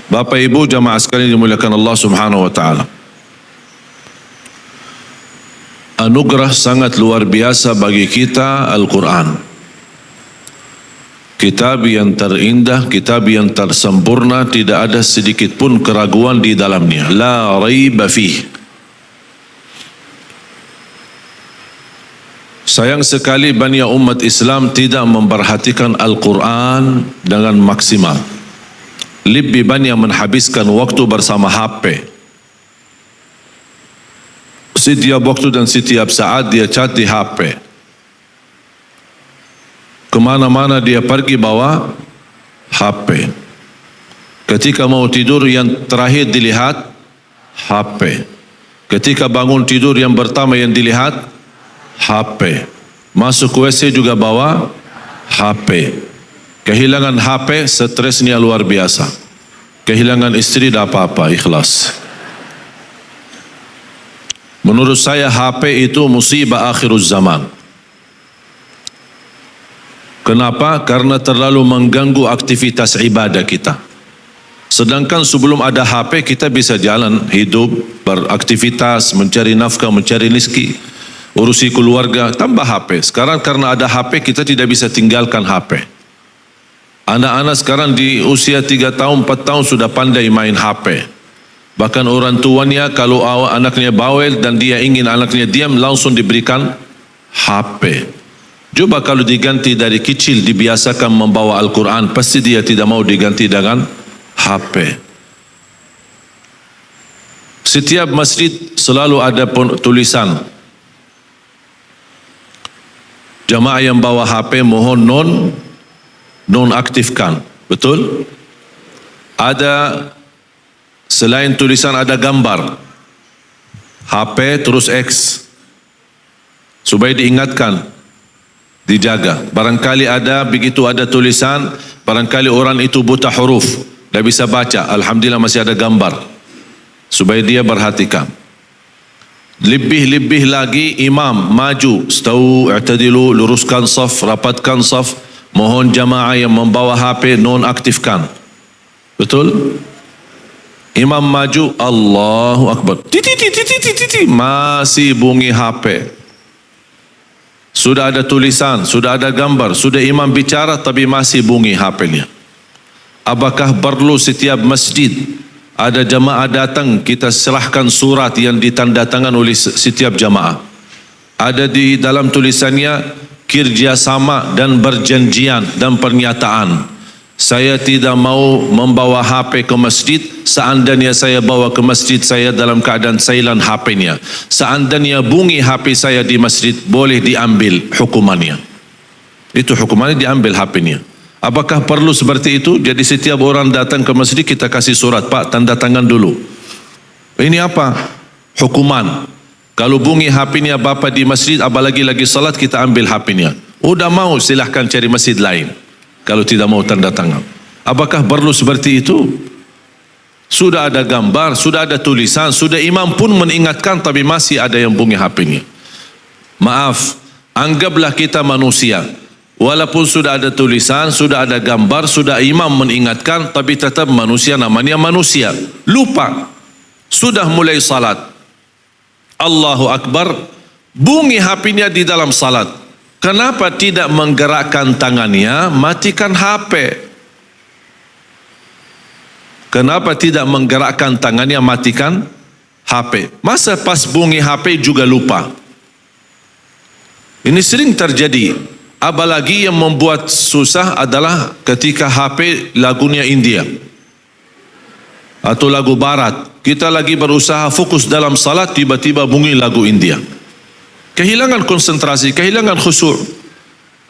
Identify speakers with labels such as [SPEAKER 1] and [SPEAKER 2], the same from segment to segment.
[SPEAKER 1] Bapak Ibu jamaah sekalian dimuliakan Allah Subhanahu wa taala. Anugerah sangat luar biasa bagi kita Al-Quran. Kitab yang terindah, kitab yang tersempurna, tidak ada sedikit pun keraguan di dalamnya. La raiba fih. Sayang sekali banyak umat Islam tidak memperhatikan Al-Quran dengan maksimal. Lebih banyak menghabiskan waktu bersama HP. Setiap waktu dan setiap saat dia chat di HP. Kemana-mana dia pergi bawa HP. Ketika mau tidur yang terakhir dilihat HP. Ketika bangun tidur yang pertama yang dilihat HP. Masuk WC juga bawa HP. Kehilangan HP, stresnya luar biasa. Kehilangan istri tak apa-apa, ikhlas. Menurut saya HP itu musibah akhirul zaman. Kenapa? Karena terlalu mengganggu aktivitas ibadah kita. Sedangkan sebelum ada HP kita bisa jalan, hidup, beraktivitas, mencari nafkah, mencari rezeki, urusi keluarga, tambah HP. Sekarang karena ada HP kita tidak bisa tinggalkan HP. Anak-anak sekarang di usia 3 tahun, 4 tahun sudah pandai main HP. Bahkan orang tuanya kalau anaknya bawel dan dia ingin anaknya diam, langsung diberikan HP. Coba kalau diganti dari kecil dibiasakan membawa Al-Quran, pasti dia tidak mau diganti dengan HP. Setiap masjid selalu ada tulisan, jamaah yang bawa HP mohon non-aktifkan. Betul? Ada selain tulisan ada gambar HP terus X supaya diingatkan, dijaga. Barangkali ada begitu ada tulisan, barangkali orang itu buta huruf, tidak bisa baca, alhamdulillah masih ada gambar supaya dia perhatikan. Lebih lagi imam maju, stau, i'tadilu, luruskan saf, rapatkan saf. Mohon jamaah yang membawa HP non-aktifkan. Betul? Imam maju, Allahu Akbar, masih bunyi HP. Sudah ada tulisan, sudah ada gambar, sudah imam bicara tapi masih bunyi HP-nya. Apakah perlu setiap masjid ada jamaah datang kita serahkan surat yang ditandatangan oleh setiap jamaah? Ada di dalam tulisannya kerjasama dan berjanjian dan pernyataan. Saya tidak mau membawa HP ke masjid. Seandainya saya bawa ke masjid, saya dalam keadaan silent HP-nya. Seandainya bunyi HP saya di masjid, boleh diambil hukumannya. Itu hukumannya, diambil HP-nya. Apakah perlu seperti itu? Jadi setiap orang datang ke masjid kita kasih surat, Pak, tanda tangan dulu. Ini apa? Hukuman. Kalau bunyi HP-nya Bapak di masjid, apalagi lagi salat, kita ambil HP-nya. Udah mau silahkan cari masjid lain. Kalau tidak mau tanda tangan. Apakah perlu seperti itu? Sudah ada gambar, sudah ada tulisan, sudah imam pun mengingatkan tapi masih ada yang bunyi HP-nya. Maaf, anggaplah kita manusia. Walaupun sudah ada tulisan, sudah ada gambar, sudah imam mengingatkan, tapi tetap manusia, namanya manusia. Lupa. Sudah mulai salat. Allahu Akbar, bunyi HP-nya di dalam salat. Kenapa tidak menggerakkan tangannya, matikan HP? Kenapa tidak menggerakkan tangannya, matikan HP? Masa pas bunyi HP juga lupa? Ini sering terjadi. Apalagi yang membuat susah adalah ketika HP lagunya India atau lagu barat. Kita lagi berusaha fokus dalam salat, tiba-tiba bunyi lagu India. Kehilangan konsentrasi, kehilangan khusyuk.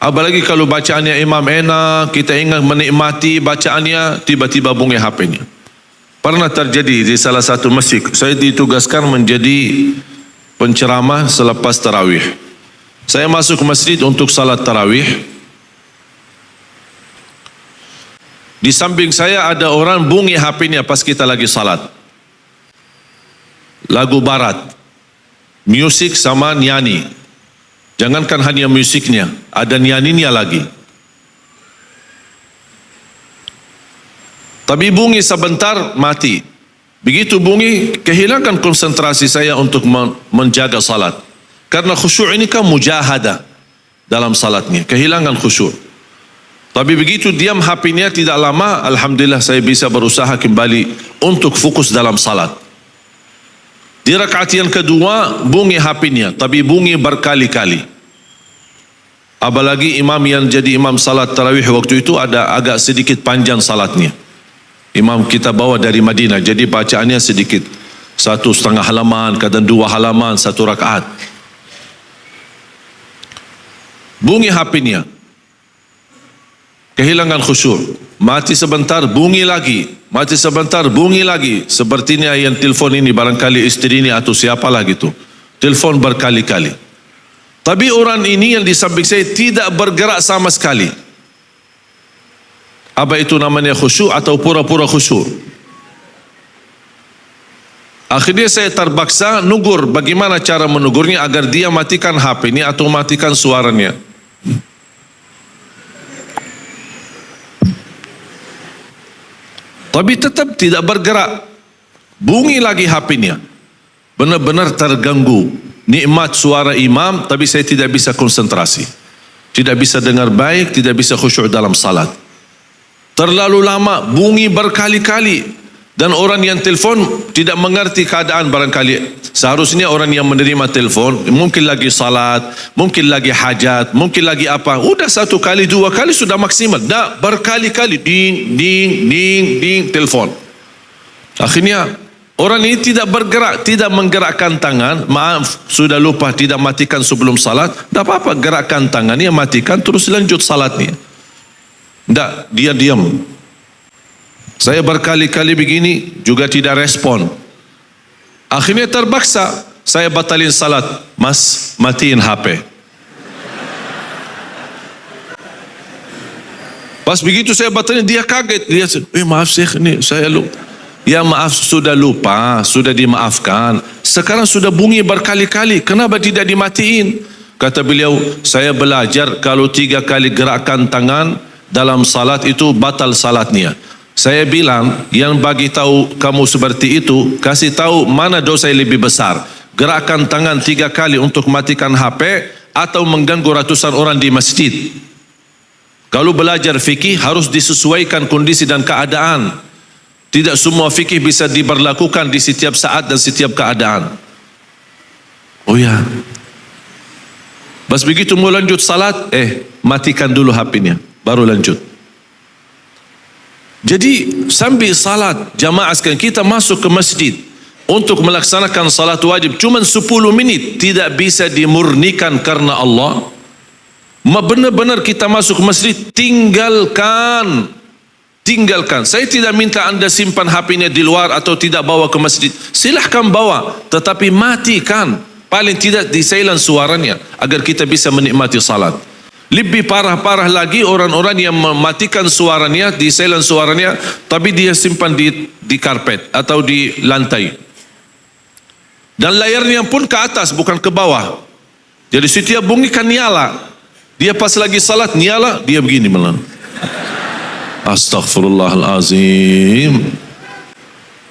[SPEAKER 1] Apalagi kalau bacaannya imam enak, kita ingat menikmati bacaannya, tiba-tiba bunyi HP-nya. Pernah terjadi di salah satu masjid. Saya ditugaskan menjadi penceramah selepas tarawih. Saya masuk ke masjid untuk salat tarawih. Di samping saya ada orang bunyi HP-nya pas kita lagi salat. Lagu barat, musik sama nyanyi. Jangankan hanya musiknya, ada nyanyinya lagi. Tapi bunyi sebentar, mati. Begitu bunyi, kehilangan konsentrasi saya untuk menjaga salat. Karena khusyuk ini kan mujahadah dalam salatnya, kehilangan khusyuk. Tapi begitu diam HP-nya tidak lama, alhamdulillah saya bisa berusaha kembali untuk fokus dalam salat. Di rakaat yang kedua bunyi HP-nya, tapi bunyi berkali-kali. Apalagi imam yang jadi imam salat tarawih waktu itu ada agak sedikit panjang salatnya. Imam kita bawa dari Madinah, jadi bacaannya sedikit, 1,5 halaman, kadang 2 halaman satu rakaat. Bunyi HP-nya, kehilangan khusyuk, mati sebentar, bunyi lagi, mati sebentar, bunyi lagi. Sepertinya yang telefon ini barangkali istri ini atau siapalah gitu, telefon berkali-kali. Tapi orang ini yang di samping saya tidak bergerak sama sekali. Apa itu namanya khusyuk atau pura-pura khusyuk? Akhirnya saya terpaksa nugur. Bagaimana cara menugurnya agar dia matikan HP ini atau matikan suaranya? Tapi tetap tidak bergerak. Bunyi lagi HP-nya. Benar-benar terganggu. Nikmat suara imam, tapi saya tidak bisa konsentrasi. Tidak bisa dengar baik, tidak bisa khusyuk dalam salat. Terlalu lama, bunyi berkali-kali. Dan orang yang telefon tidak mengerti keadaan barangkali. Seharusnya orang yang menerima telefon, mungkin lagi salat, mungkin lagi hajat, mungkin lagi apa. Udah 1 kali, 2 kali sudah maksimal. Dah berkali-kali, ding, ding, ding, ding, telefon. Akhirnya, orang ini tidak bergerak, tidak menggerakkan tangan. Maaf, sudah lupa tidak matikan sebelum salat. Tak apa-apa, gerakkan tangannya, matikan, terus lanjut salatnya. Tak, dia diam. Saya berkali-kali begini, juga tidak respon. Akhirnya terpaksa, saya batalin salat. Mas, matiin HP. Pas begitu saya batalin, dia kaget. Dia, maaf Syekh, ini saya lupa. Ya maaf, sudah lupa, sudah dimaafkan. Sekarang sudah bunyi berkali-kali, kenapa tidak dimatiin? Kata beliau, saya belajar kalau 3 kali gerakan tangan dalam salat itu batal salatnya. Saya bilang, yang bagi tahu kamu seperti itu, kasih tahu mana dosa yang lebih besar. Gerakan tangan 3 kali untuk matikan HP atau mengganggu ratusan orang di masjid. Kalau belajar fikih harus disesuaikan kondisi dan keadaan. Tidak semua fikih bisa diberlakukan di setiap saat dan setiap keadaan. Oh ya. Pas begitu mau lanjut salat, matikan dulu HP-nya, baru lanjut. Jadi sambil salat jamaah sekalian, kita masuk ke masjid untuk melaksanakan salat wajib cuma 10 minit, tidak bisa dimurnikan karena Allah. Benar-benar kita masuk ke masjid, tinggalkan. Saya tidak minta anda simpan HP-nya di luar atau tidak bawa ke masjid. Silahkan bawa, tetapi matikan. Paling tidak di silent suaranya agar kita bisa menikmati salat. Lebih parah-parah lagi orang-orang yang mematikan suaranya, di silent suaranya, tapi dia simpan di karpet atau di lantai. Dan layarnya pun ke atas, bukan ke bawah. Jadi setiap bunyi kan nyala. Dia pas lagi salat nyala, dia begini malam. Astaghfirullahalazim.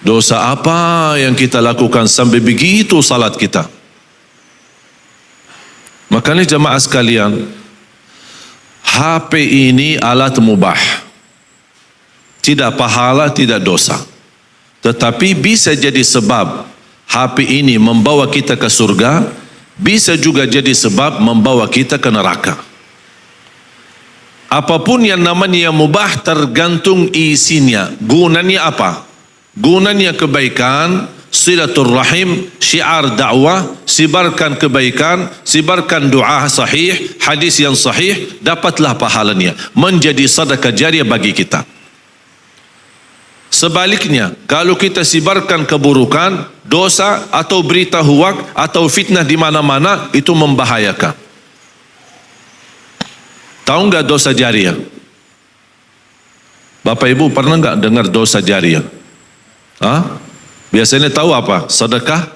[SPEAKER 1] Dosa apa yang kita lakukan sampai begitu salat kita? Makanya jemaah sekalian, HP ini alat mubah. Tidak pahala, tidak dosa. Tetapi bisa jadi sebab HP ini membawa kita ke surga, bisa juga jadi sebab membawa kita ke neraka. Apapun yang namanya mubah tergantung isinya. Gunanya apa? Gunanya kebaikan, silaturrahim, syiar dakwah, sebarkan kebaikan, sebarkan doa sahih, hadis yang sahih, dapatlah pahalanya, menjadi sedekah jariah bagi kita. Sebaliknya, kalau kita sebarkan keburukan, dosa atau berita huak atau fitnah di mana-mana, itu membahayakan. Tahu enggak dosa jariah? Bapak Ibu pernah enggak dengar dosa jariah? Biasanya tahu apa? Sedekah?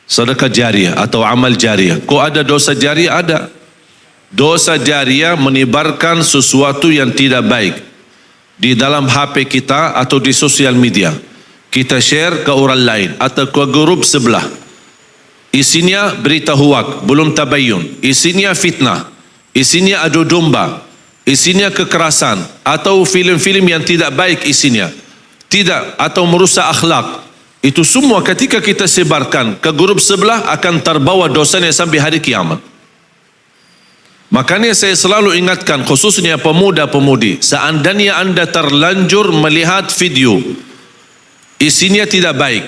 [SPEAKER 1] Sedekah jariah atau amal jariah. Kok ada dosa jariah? Ada. Dosa jariah menyebarkan sesuatu yang tidak baik. di dalam HP kita atau di sosial media. Kita share ke orang lain atau ke grup sebelah. Isinya berita huwak, belum tabayyun. Isinya fitnah. Isinya adu domba. Isinya kekerasan atau filem-filem yang tidak baik isinya. Tidak, atau merusak akhlak. Itu semua ketika kita sebarkan ke grup sebelah akan terbawa dosanya sampai hari kiamat. Makanya saya selalu ingatkan khususnya pemuda-pemudi, seandainya anda terlanjur melihat video isinya tidak baik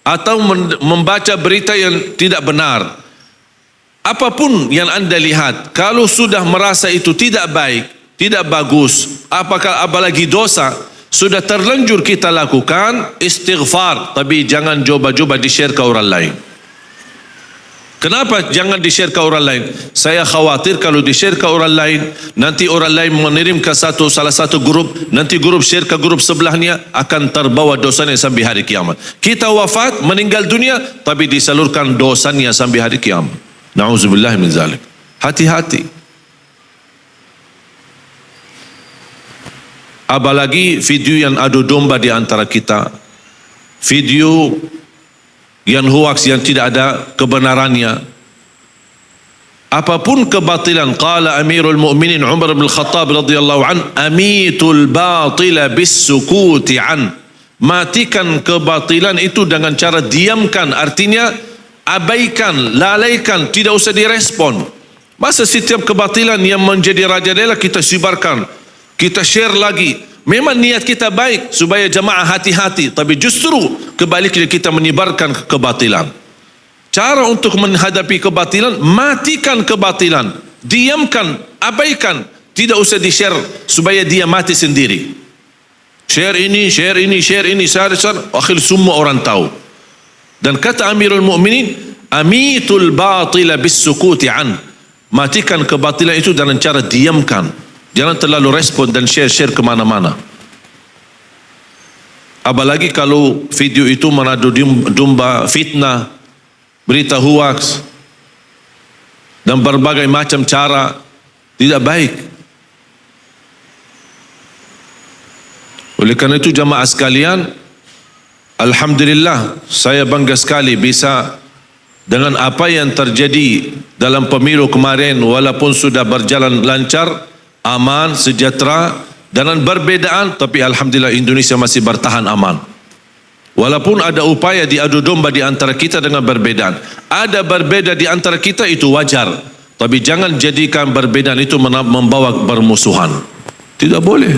[SPEAKER 1] atau membaca berita yang tidak benar, apapun yang anda lihat, kalau sudah merasa itu tidak baik, tidak bagus, apalagi dosa, sudah terlanjur kita lakukan, istighfar, tapi jangan coba-coba di-share ke orang lain. Kenapa jangan di-share ke orang lain? Saya khawatir kalau di-share ke orang lain, nanti orang lain mengirim ke salah satu grup, nanti grup share ke grup sebelahnya, akan terbawa dosanya sampai hari kiamat. Kita wafat, meninggal dunia, tapi disalurkan dosanya sampai hari kiamat. Na'udzubillah min zalik. Hati-hati. Apalagi video yang adu domba di antara kita, video yang hoax yang tidak ada kebenarannya, apapun kebatilan. Qala Amirul Mu'minin Umar bin Khattab radhiyallahu an, amitul batila bis-sukuti an. Matikan kebatilan itu dengan cara diamkan, artinya abaikan, lalaikan, tidak usah direspon. Masa setiap kebatilan yang menjadi rajalela kita sebarkan, kita share lagi. Memang niat kita baik supaya jamaah hati-hati, tapi justru kebaliknya kita menyebarkan kebatilan. Cara untuk menghadapi kebatilan, matikan kebatilan, diamkan, abaikan, tidak usah di-share supaya dia mati sendiri. Share ini, share ini, share ini, share, akhir semua orang tahu. Dan kata Amirul Mu'minin, amitul batila bis-sukuti an. Matikan kebatilan itu dengan cara diamkan. Jangan terlalu respon dan share-share kemana-mana. Apalagi kalau video itu mengadu domba, fitnah, berita hoax, dan berbagai macam cara, tidak baik. Oleh karena itu jamaah sekalian, alhamdulillah saya bangga sekali bisa dengan apa yang terjadi dalam pemilu kemarin, walaupun sudah berjalan lancar, aman, sejahtera, dengan perbedaan, tapi alhamdulillah Indonesia masih bertahan aman. Walaupun ada upaya diadu domba di antara kita dengan perbedaan, ada berbeda di antara kita, itu wajar, tapi jangan jadikan perbedaan itu membawa permusuhan. Tidak boleh.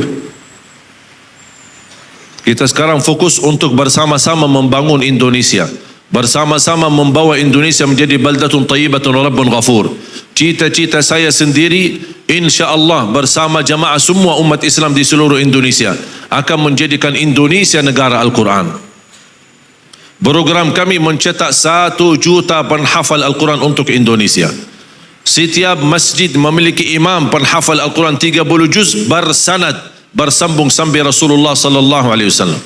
[SPEAKER 1] Kita sekarang fokus untuk bersama-sama membangun Indonesia, bersama-sama membawa Indonesia menjadi baldatun thayyibatun rabbun ghafur. Cita-cita saya sendiri, insya-Allah bersama jamaah semua umat Islam di seluruh Indonesia, akan menjadikan Indonesia negara Al-Quran. Program kami mencetak 1 juta penghafal Al-Quran untuk Indonesia. Setiap masjid memiliki imam penghafal Al-Quran 30 juz bersanad, bersambung sampai Rasulullah sallallahu alaihi wasallam.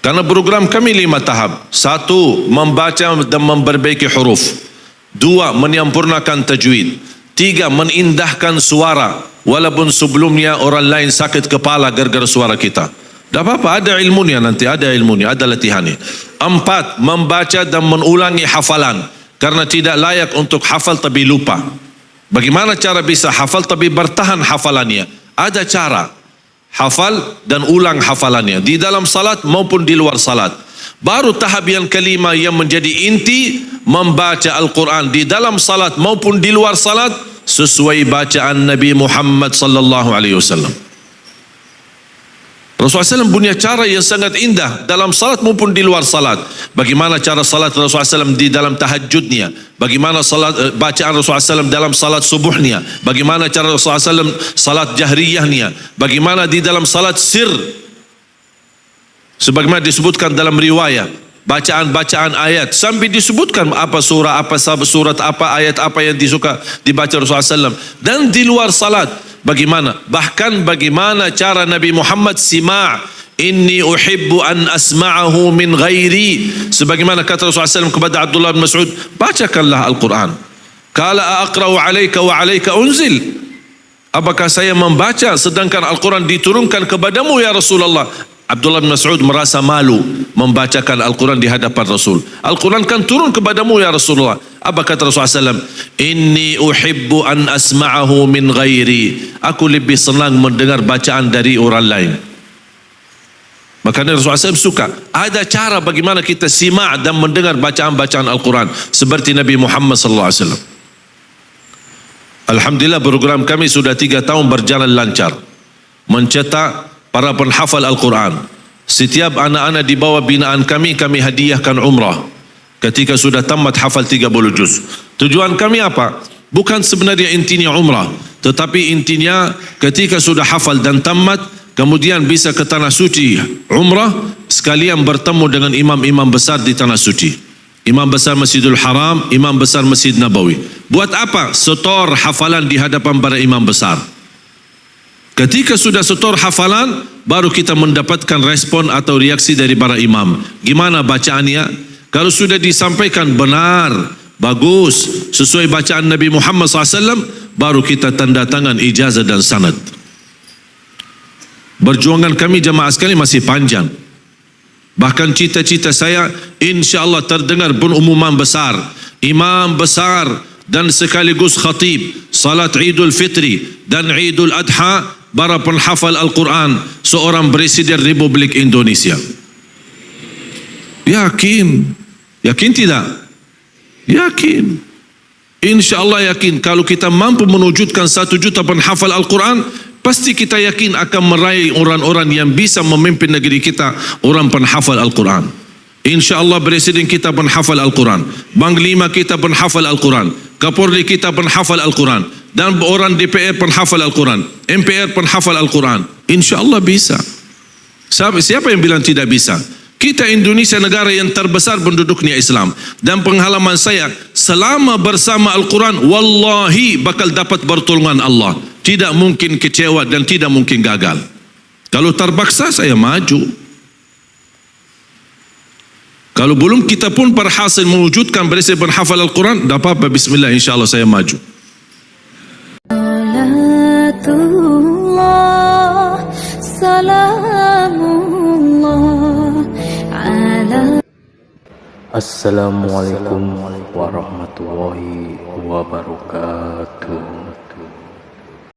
[SPEAKER 1] Karena program kami 5 tahap. 1, membaca dan memperbaiki huruf. 2, menyempurnakan tajwid. 3, menindahkan suara, walaupun sebelumnya orang lain sakit kepala gara-gara suara kita. Tak apa-apa, ada ilmunya nanti, ada ilmunya, ada latihannya. 4, membaca dan mengulangi hafalan, karena tidak layak untuk hafal tapi lupa. Bagaimana cara bisa hafal tapi bertahan hafalannya? Ada cara. Hafal dan ulang hafalannya di dalam salat maupun di luar salat. Baru tahap yang kelima yang menjadi inti, membaca Al-Quran di dalam salat maupun di luar salat sesuai bacaan Nabi Muhammad sallallahu alaihi wasallam. Rasulullah SAW punya cara yang sangat indah dalam salat maupun di luar salat. Bagaimana cara salat Rasulullah SAW di dalam tahajudnya, bagaimana salat bacaan Rasulullah SAW dalam salat subuhnya, bagaimana cara Rasulullah SAW salat jahriyahnya, bagaimana di dalam salat sir, sebagaimana disebutkan dalam riwayat, bacaan-bacaan ayat sampai disebutkan apa surah, apa surat, apa ayat, apa yang disuka dibaca Rasulullah SAW. Dan di luar salat bagaimana, bahkan bagaimana cara Nabi Muhammad sima', inni uhibbu an asma'ahu min ghairi, sebagaimana kata Rasulullah SAW kepada Abdullah bin Mas'ud, bacakanlah Al-Quran. Qala aqra'u alayka wa alayka unzil, Apakah saya membaca sedangkan Al-Quran diturunkan kepadamu ya Rasulullah? Abdullah bin Mas'ud merasa malu membacakan Al-Quran di hadapan Rasul. Al-Quran kan turun kepadamu ya Rasulullah. Apa kata Rasulullah SAW? Inni uhibbu an asma'ahu min ghairi. Aku lebih senang mendengar bacaan dari orang lain. Makanya Rasulullah SAW suka. Ada cara bagaimana kita simak dan mendengar bacaan-bacaan Al-Quran. Seperti Nabi Muhammad SAW. Alhamdulillah program kami sudah 3 tahun berjalan lancar. Mencetak para penghafal Al-Quran. Setiap anak-anak di bawah binaan kami hadiahkan umrah. Ketika sudah tamat hafal 30 juz. Tujuan kami apa? Bukan sebenarnya intinya umrah. Tetapi intinya ketika sudah hafal dan tamat, kemudian bisa ke Tanah Suci umrah, sekalian bertemu dengan imam-imam besar di Tanah Suci. Imam besar Masjidil Haram, imam besar Masjid Nabawi. Buat apa? Setor hafalan di hadapan para imam besar. Ketika sudah setor hafalan, baru kita mendapatkan respon atau reaksi dari para imam. Gimana bacaannya? Kalau sudah disampaikan benar, bagus, sesuai bacaan Nabi Muhammad SAW, baru kita tanda tangan ijazah dan sanad. Berjuangan kami jamaah sekalian masih panjang. Bahkan cita-cita saya insya-Allah terdengar pengumuman besar, imam besar dan sekaligus khatib salat Idul Fitri dan Idul Adha, para penghafal Al-Quran, seorang Presiden Republik Indonesia. Yakin? Yakin tidak? Yakin. InsyaAllah yakin. Kalau kita mampu menwujudkan 1 juta penghafal Al-Quran, pasti kita yakin akan meraih orang-orang yang bisa memimpin negeri kita, orang penghafal Al-Quran. InsyaAllah Presiden kita penghafal Al-Quran, Panglima kita penghafal Al-Quran, Kapolri kita penghafal Al-Quran, dan orang DPR penghafal Al-Quran, MPR penghafal Al-Quran. InsyaAllah bisa. Siapa yang bilang tidak bisa? Kita Indonesia negara yang terbesar penduduknya Islam. Dan pengalaman saya, selama bersama Al-Quran, wallahi bakal dapat pertolongan Allah. Tidak mungkin kecewa dan tidak mungkin gagal. Kalau terpaksa saya maju. Kalau belum kita pun berhasil mewujudkan berhasil penghafal Al-Quran, tak apa-apa, bismillah, insyaAllah saya maju.
[SPEAKER 2] Assalamualaikum warahmatullahi wabarakatuh.